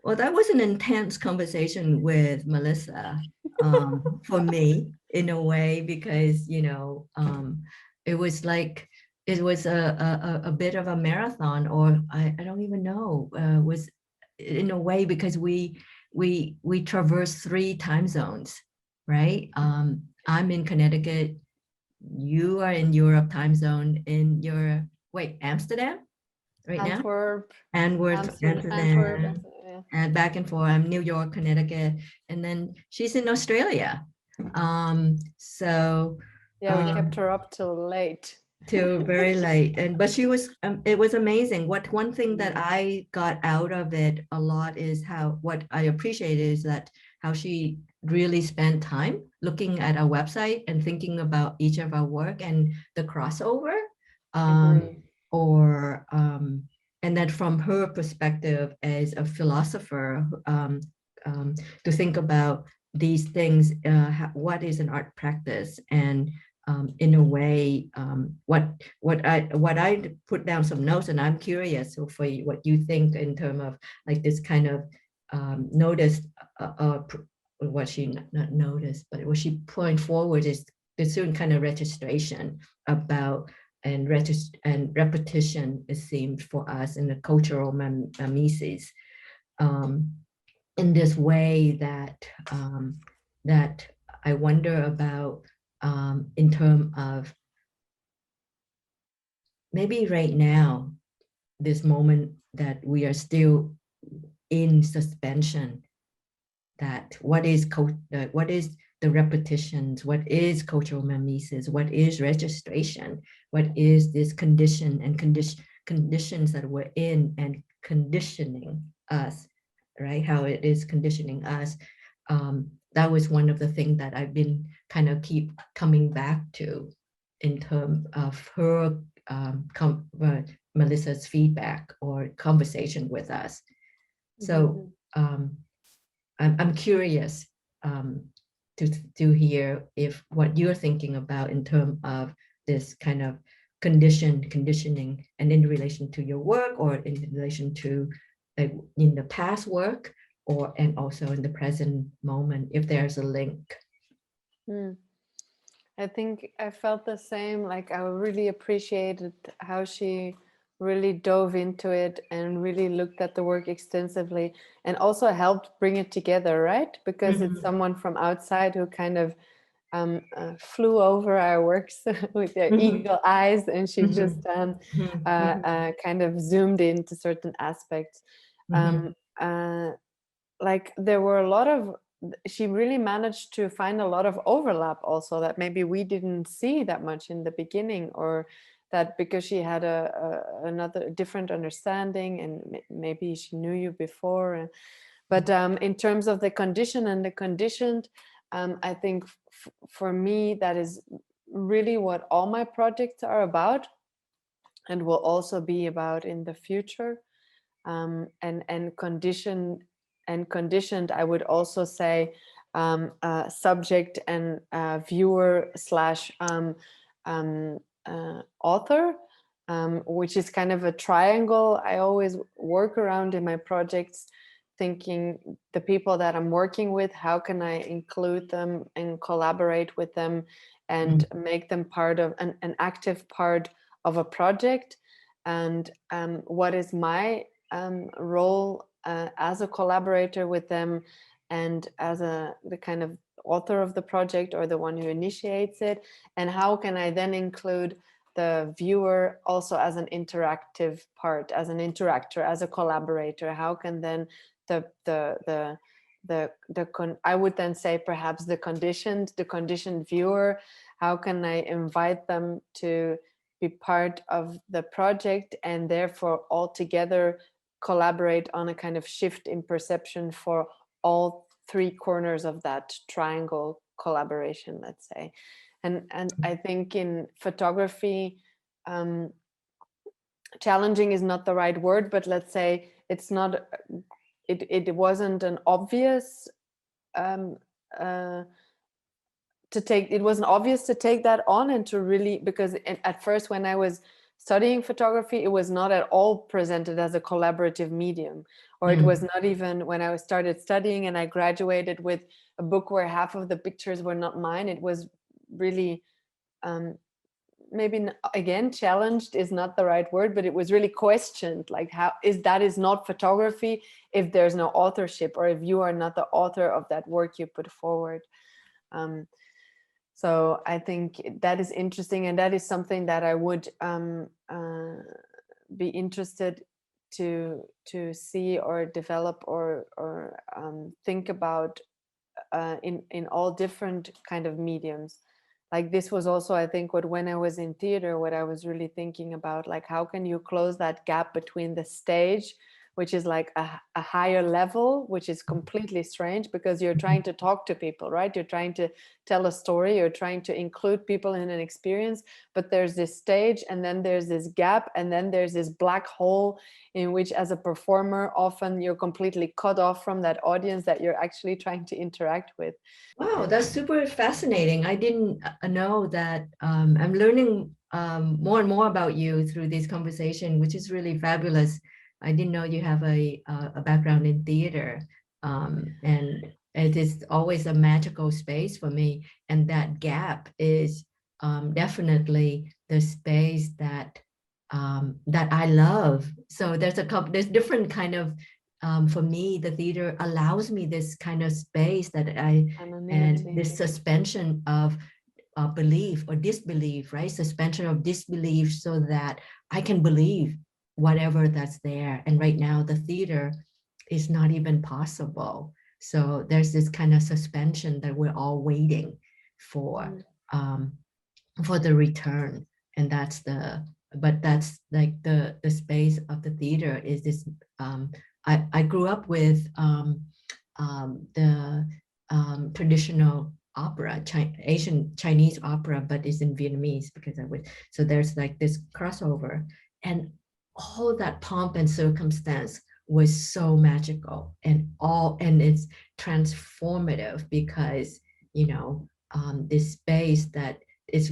Well, that was an intense conversation with Melissa, for me in a way, because, it was like, it was a bit of a marathon, or I don't even know, was in a way, because we traverse 3 time zones, right? I'm in Connecticut, you are in Europe time zone, in your, wait, Amsterdam right now? Antwerp, Antwerp, Amsterdam, yeah. and back and forth. I'm New York, Connecticut, and then she's in Australia. So Yeah, we kept her up till late. till very late, and but she was, it was amazing. One thing that I got out of it a lot is how, what I appreciate is that how she really spent time looking at our website and thinking about each of our work and the crossover, Agree. or and then from her perspective as a philosopher, to think about these things, what is an art practice, and in a way, what I put down some notes, and I'm curious for what you think in terms of like this kind of, noticed, what she not noticed, but what she point forward is the certain kind of registration about, and repetition, it seems for us in the cultural mimesis, um, in this way that, that I wonder about, in terms of maybe right now, this moment that we are still in suspension, that what is the repetitions, what is cultural mimesis, what is registration, what is this condition and conditions that we're in and conditioning us, right? How it is conditioning us. That was one of the things that I've been kind of keep coming back to in terms of her, Melissa's feedback or conversation with us. So I'm curious, um, to hear if what you're thinking about in terms of this kind of conditioning, and in relation to your work, or in relation to, in the past work, or and also in the present moment, if there's a link. Mm. I think I felt the same. Like I really appreciated how she really dove into it and really looked at the work extensively, and also helped bring it together, right? Because it's someone from outside who kind of flew over our works with their eagle eyes, and she just kind of zoomed into certain aspects. Like there were a lot of, she really managed to find a lot of overlap also that maybe we didn't see that much in the beginning, or that because she had another different understanding, and maybe she knew you before. But in terms of the condition and the conditioned, I think for me that is really what all my projects are about, and will also be about in the future. And conditioned, I would also say, subject and viewer slash author, which is kind of a triangle I always work around in my projects, thinking the people that I'm working with, how can I include them and collaborate with them and make them part of an active part of a project, and what is my role as a collaborator with them, and as the kind of author of the project, or the one who initiates it, and how can I then include the viewer also as an interactive part, as an interactor, as a collaborator. How can then I would then say perhaps the conditioned viewer, how can I invite them to be part of the project, and therefore all together collaborate on a kind of shift in perception for all 3 corners of that triangle collaboration, let's say. And I think in photography, challenging is not the right word, but let's say it's not, it wasn't an obvious it wasn't obvious to take that on, and to really, because at first when I was studying photography, it was not at all presented as a collaborative medium, or it was not even when I started studying and I graduated with a book where half of the pictures were not mine. It was really maybe again, challenged is not the right word, but it was really questioned, like how is not photography if there's no authorship, or if you are not the author of that work you put forward. So I think that is interesting, and that is something that I would be interested to see or develop or think about in all different kind of mediums. Like this was also, I think, when I was in theater, what I was really thinking about, like how can you close that gap between the stage, which is like a higher level, which is completely strange because you're trying to talk to people, right? You're trying to tell a story, you're trying to include people in an experience, but there's this stage, and then there's this gap, and then there's this black hole in which, as a performer, often you're completely cut off from that audience that you're actually trying to interact with. Wow, that's super fascinating. I didn't know that. I'm learning more and more about you through this conversation, which is really fabulous. I didn't know you have a background in theater, and it is always a magical space for me. And that gap is definitely the space that that I love. So there's different kind of for me, the theater allows me this kind of space that and this suspension of belief or disbelief, right? Suspension of disbelief so that I can believe whatever that's there. And right now the theater is not even possible. So there's this kind of suspension that we're all waiting for the return. And that's like the space of the theater is this I grew up with the traditional opera, Asian Chinese opera, but it's in Vietnamese because I was, so there's like this crossover, and all that pomp and circumstance was so magical, and it's transformative because, you know, this space that it's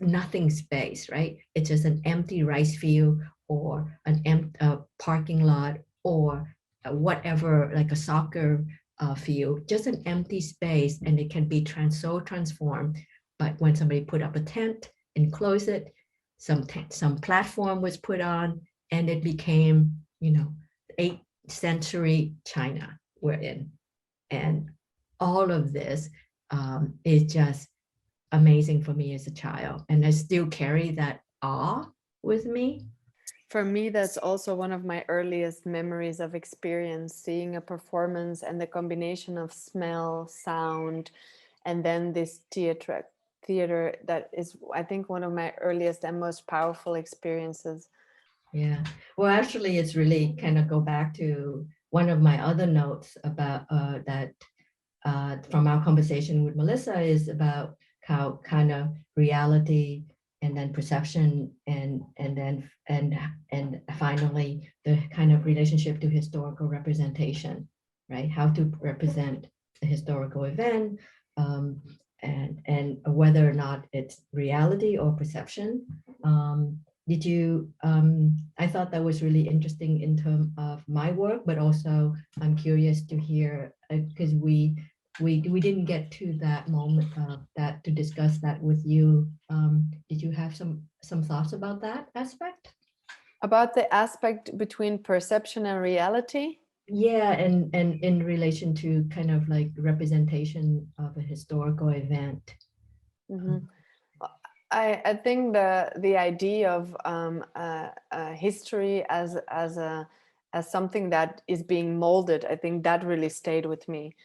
nothing space, right? It's just an empty rice field or an empty parking lot or whatever, like a soccer field, just an empty space, and it can be so transformed. But when somebody put up a tent and close it, some platform was put on, and it became, you know, 8th century China we're in. And all of this is just amazing for me as a child, and I still carry that awe with me. For me, that's also one of my earliest memories of experience, seeing a performance and the combination of smell, sound, and then this theater that is, I think, one of my earliest and most powerful experiences. Yeah, well, actually, it's really kind of go back to one of my other notes about that from our conversation with Melissa is about how kind of reality and then perception and finally the kind of relationship to historical representation, right? How to represent the historical event, and whether or not it's reality or perception. Did you, I thought that was really interesting in terms of my work, but also I'm curious to hear, because we didn't get to that moment that to discuss that with you. Did you have some thoughts about that aspect? About the aspect between perception and reality? Yeah, and in relation to kind of like representation of a historical event. Mm-hmm. I think the idea of history as something that is being molded, I think that really stayed with me,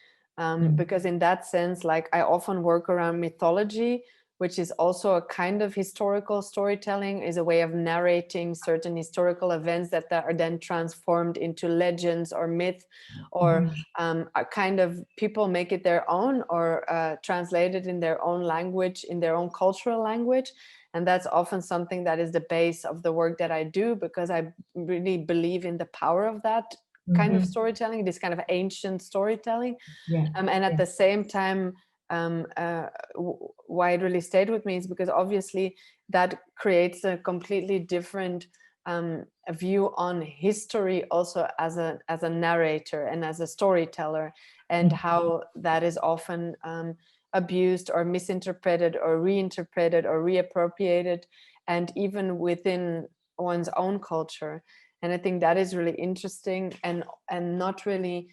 because in that sense, like I often work around mythology, which is also a kind of historical storytelling, is a way of narrating certain historical events that are then transformed into legends or myth, or a kind of people make it their own or translate it in their own language, in their own cultural language. And that's often something that is the base of the work that I do, because I really believe in the power of that kind of storytelling, this kind of ancient storytelling. Yeah. And at the same time, why it really stayed with me is because obviously that creates a completely different a view on history also as a narrator and as a storyteller, and how that is often abused or misinterpreted or reinterpreted or reappropriated, and even within one's own culture. And I think that is really interesting, and not really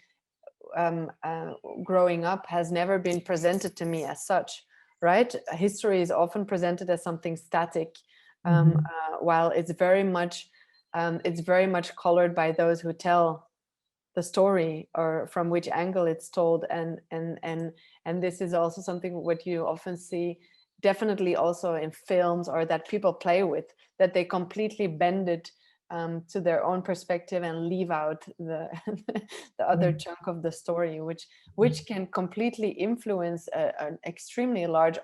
growing up has never been presented to me as such, right? History is often presented as something static, while it's very much colored by those who tell the story or from which angle it's told. And this is also something what you often see definitely also in films, or that people play with, that they completely bend it to their own perspective and leave out the the other chunk of the story, which can completely influence an extremely large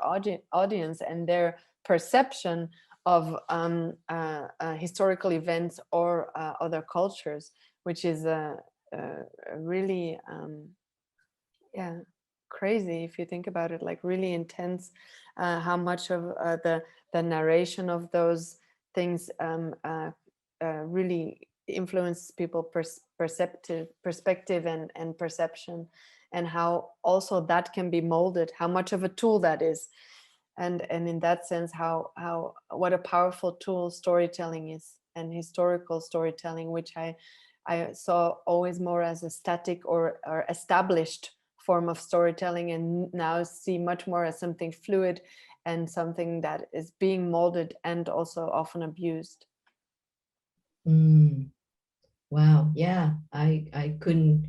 audience and their perception of historical events or other cultures, which is really crazy if you think about it, like really intense, how much of the narration of those things really influences people's perspective and perception, and how also that can be molded, how much of a tool that is, and in that sense how what a powerful tool storytelling is, and historical storytelling, which I saw always more as a static or established form of storytelling, and now see much more as something fluid and something that is being molded and also often abused. Wow, yeah, I could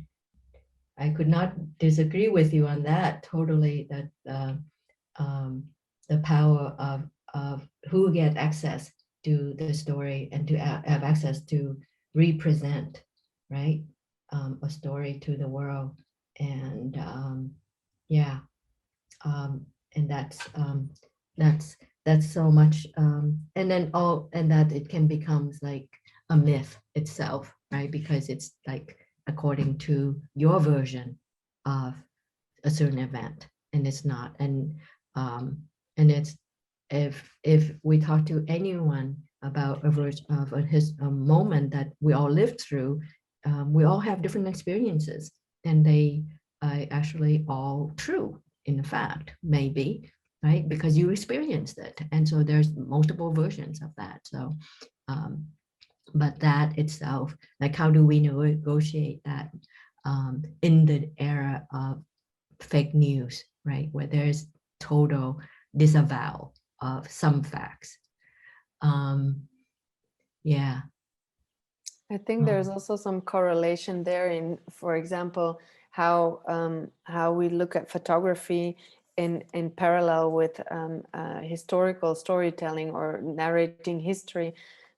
not disagree with you on that totally. That the power of who get access to the story and to have access to represent, right, a story to the world, and yeah, and that's so much, and then and that it can becomes like a myth itself, right, because it's like according to your version of a certain event, and it's not. And it's, if we talk to anyone about a version of a moment that we all lived through, we all have different experiences, and they are actually all true in fact, maybe, right, because you experienced it, and so there's multiple versions of that. So but that itself, like how do we negotiate that in the era of fake news, right, where there's total disavowal of some facts? Yeah. I think there's also some correlation there in, for example, how we look at photography in parallel with historical storytelling or narrating history.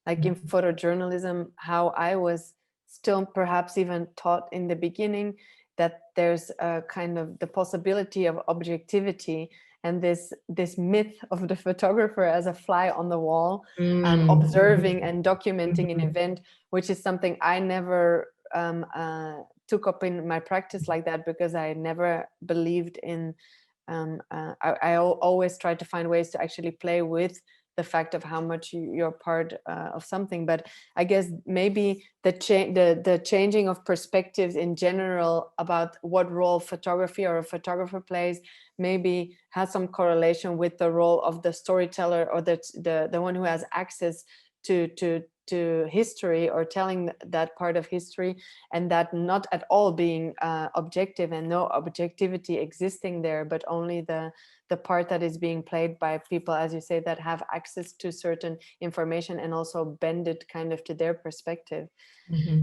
Like in photojournalism, how I was still perhaps even taught in the beginning that there's a kind of the possibility of objectivity, and this myth of the photographer as a fly on the wall, observing and documenting an event, which is something I never took up in my practice like that, because I never believed in, I always tried to find ways to actually play with the fact of how much you're part of something. But I guess maybe the changing of perspectives in general about what role photography or a photographer plays maybe has some correlation with the role of the storyteller, or the one who has access to history or telling that part of history, and that not at all being objective and no objectivity existing there, but only the part that is being played by people, as you say, that have access to certain information and also bend it kind of to their perspective.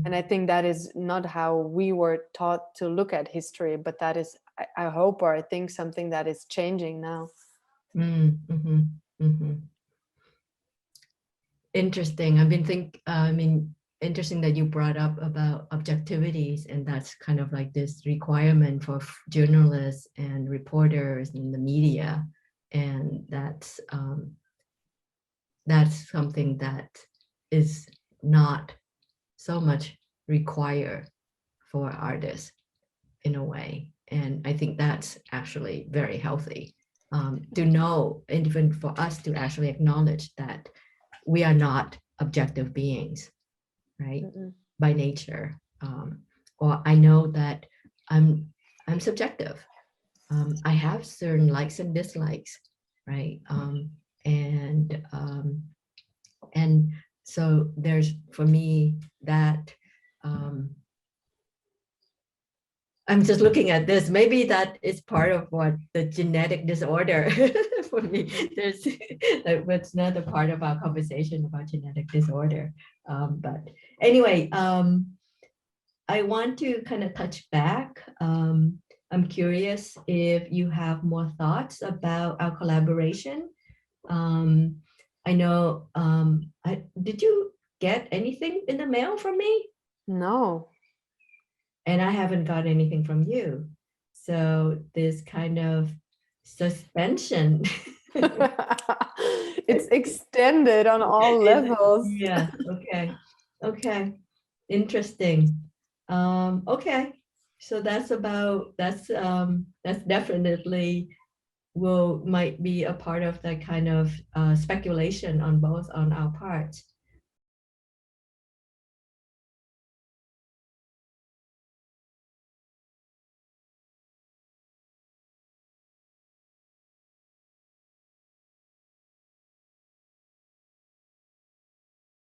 And I think that is not how we were taught to look at history, but that is, I hope, or I think, something that is changing now. Interesting. Interesting that you brought up about objectivities, and that's kind of like this requirement for journalists and reporters in the media, and that's something that is not so much required for artists in a way, And I think that's actually very healthy, to know, and even for us to actually acknowledge that we are not objective beings, right? By nature. Or I know that I'm subjective. I have certain likes and dislikes, right? And so there's, for me, that I'm just looking at this. Maybe that is part of what the genetic disorder for me. There's that's not a part of our conversation about genetic disorder. But anyway, I want to kind of touch back. I'm curious if you have more thoughts about our collaboration. I know, did you get anything in the mail from me? No. And I haven't got anything from you. So this kind of suspension. It's extended on all levels. Yeah, okay. Okay. Interesting. Okay. So that's definitely might be a part of that kind of speculation on our parts.